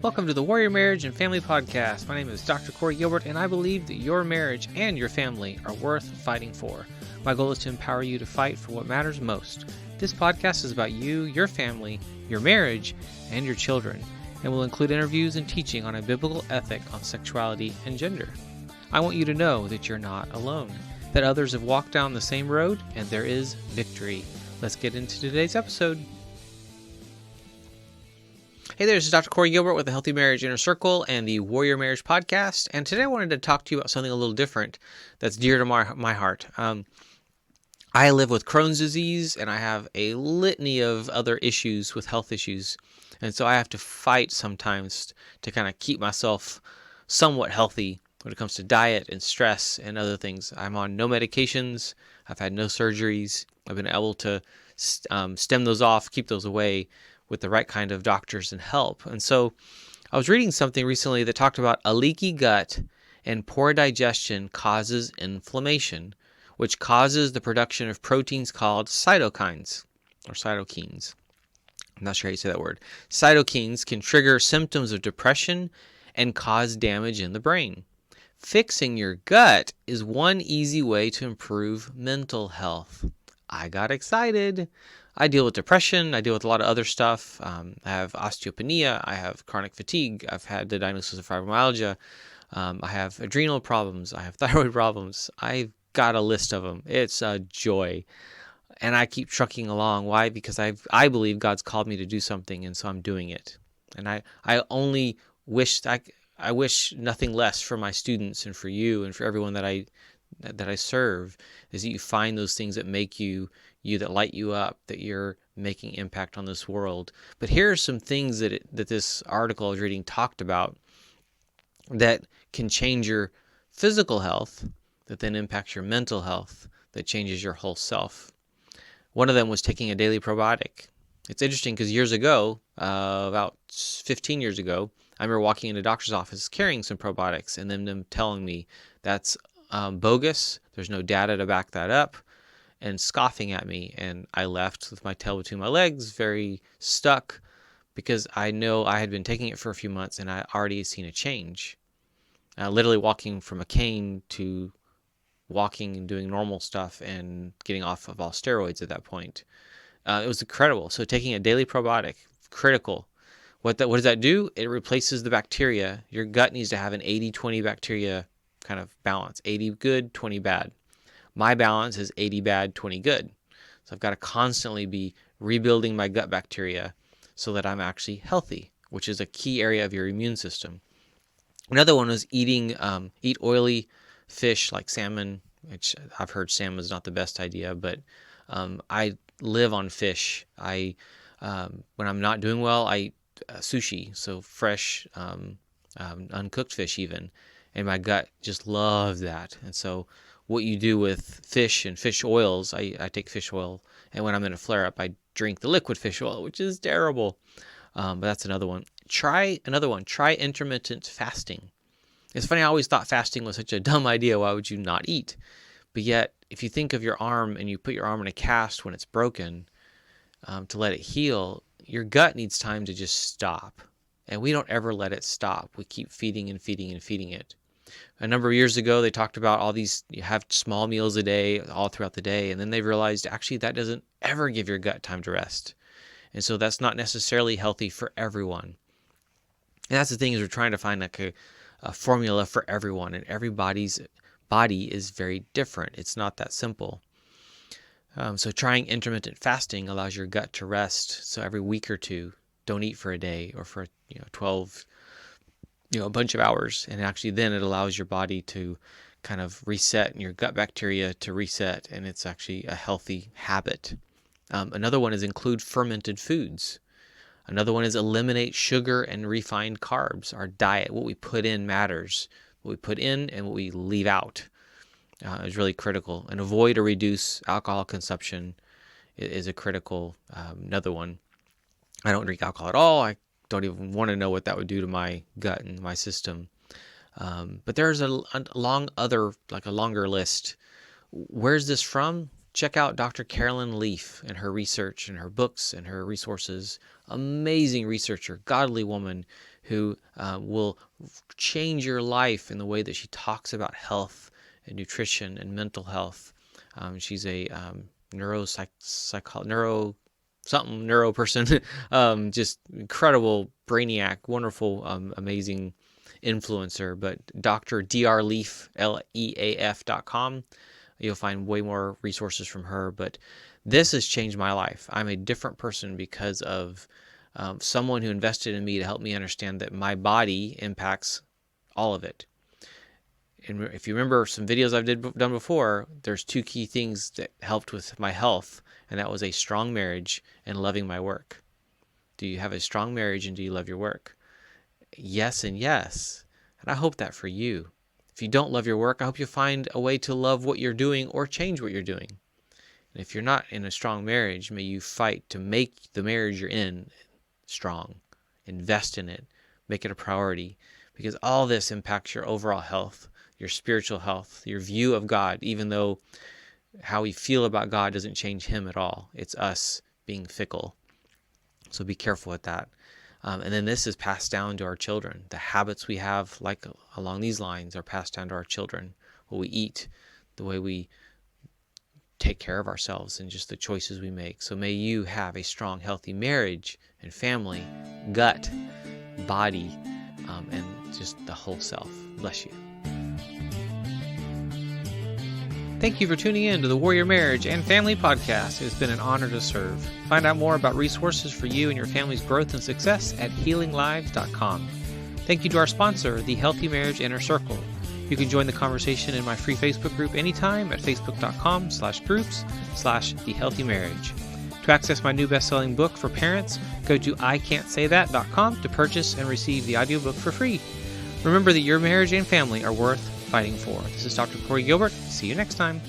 Welcome to the Warrior Marriage and Family Podcast. My name is Dr. Corey Gilbert, and I believe that your marriage and your family are worth fighting for. My goal is to empower you to fight for what matters most. This podcast is about you, your family, your marriage, and your children, and will include interviews and teaching on a biblical ethic on sexuality and gender. I want you to know that you're not alone, that others have walked down the same road, and there is victory. Let's get into today's episode. Hey there, this is Dr. Corey Gilbert with the Healthy Marriage Inner Circle and the Warrior Marriage Podcast. And today I wanted to talk to you about something a little different that's dear to my heart. I live with Crohn's disease, and I have a litany of other issues with health issues. And so I have to fight sometimes to kind of keep myself somewhat healthy when it comes to diet and stress and other things. I'm on no medications. I've had no surgeries. I've been able to stem those off, keep those away with the right kind of doctors and help. And so I was reading something recently that talked about a leaky gut and poor digestion causes inflammation, which causes the production of proteins called cytokines or cytokines. I'm not sure how you say that word. Cytokines can trigger symptoms of depression and cause damage in the brain. Fixing your gut is one easy way to improve mental health. I got excited. I deal with depression. I deal with a lot of other stuff. I have osteopenia. I have chronic fatigue. I've had the diagnosis of fibromyalgia. I have adrenal problems. I have thyroid problems. I've got a list of them. It's a joy. And I keep trucking along. Why? Because I believe God's called me to do something, and so I'm doing it. And I only wish, I wish nothing less for my students and for you and for everyone that I serve, is that you find those things that make you that light you up, that you're making impact on this world. But here are some things that this article I was reading talked about that can change your physical health, that then impacts your mental health, that changes your whole self. One of them was taking a daily probiotic. It's interesting because years ago, about 15 years ago, I remember walking into a doctor's office carrying some probiotics and then them telling me that's bogus, there's no data to back that up, and scoffing at me. And I left with my tail between my legs, very stuck, because I know I had been taking it for a few months and I already seen a change. Literally walking from a cane to walking and doing normal stuff and getting off of all steroids at that point. It was incredible. So taking a daily probiotic, critical. What does that do? It replaces the bacteria. Your gut needs to have an 80-20 bacteria kind of balance. 80 good, 20 bad. My balance is 80 bad, 20 good. So I've got to constantly be rebuilding my gut bacteria so that I'm actually healthy, which is a key area of your immune system. Another one was eat oily fish like salmon, which I've heard salmon is not the best idea, but I live on fish. When I'm not doing well, I eat sushi, so fresh, uncooked fish even. And my gut just loves that. And so what you do with fish and fish oils, I take fish oil, and when I'm in a flare-up, I drink the liquid fish oil, which is terrible. But that's another one. Try intermittent fasting. It's funny, I always thought fasting was such a dumb idea. Why would you not eat? But yet, if you think of your arm and you put your arm in a cast when it's broken to let it heal, your gut needs time to just stop. And we don't ever let it stop. We keep feeding and feeding and feeding it. A number of years ago, they talked about all these, you have small meals a day, all throughout the day, and then they realized actually that doesn't ever give your gut time to rest. And so that's not necessarily healthy for everyone. And that's the thing, is we're trying to find like a formula for everyone, and everybody's body is very different. It's not that simple. So trying intermittent fasting allows your gut to rest. So every week or two, don't eat for a day or for 12 a bunch of hours, and actually then it allows your body to kind of reset and your gut bacteria to reset, and it's actually a healthy habit. Another one is include fermented foods. Another one is eliminate sugar and refined carbs. Our diet, what we put in matters. What we put in and what we leave out is really critical. And avoid or reduce alcohol consumption is a critical another one. I don't drink alcohol at all. I don't even want to know what that would do to my gut and my system. But there's a longer list. Where's this from? Check out Dr. Carolyn Leaf and her research and her books and her resources. Amazing researcher, godly woman who will change your life in the way that she talks about health and nutrition and mental health. She's a neuro person, just incredible brainiac, wonderful, amazing influencer. But Dr. Leaf, leaf.com. You'll find way more resources from her. But this has changed my life. I'm a different person because of someone who invested in me to help me understand that my body impacts all of it. And if you remember some videos I've done before, there's two key things that helped with my health, and that was a strong marriage and loving my work. Do you have a strong marriage and do you love your work? Yes and yes. And I hope that for you. If you don't love your work, I hope you find a way to love what you're doing or change what you're doing. And if you're not in a strong marriage, may you fight to make the marriage you're in strong. Invest in it. Make it a priority. Because all this impacts your overall health, your spiritual health, your view of God, even though how we feel about God doesn't change him at all. It's us being fickle. So be careful with that. And then this is passed down to our children. The habits we have, like along these lines, are passed down to our children. What we eat, the way we take care of ourselves, and just the choices we make. So may you have a strong, healthy marriage and family, gut, body, and just the whole self. Bless you. Thank you for tuning in to the Warrior Marriage and Family Podcast. It has been an honor to serve. Find out more about resources for you and your family's growth and success at healinglives.com. Thank you to our sponsor, the Healthy Marriage Inner Circle. You can join the conversation in my free Facebook group anytime at facebook.com/groups/thehealthymarriage. To access my new best-selling book for parents, go to ican'tsaythat.com to purchase and receive the audiobook for free. Remember that your marriage and family are worth fighting for. This is Dr. Corey Gilbert. See you next time.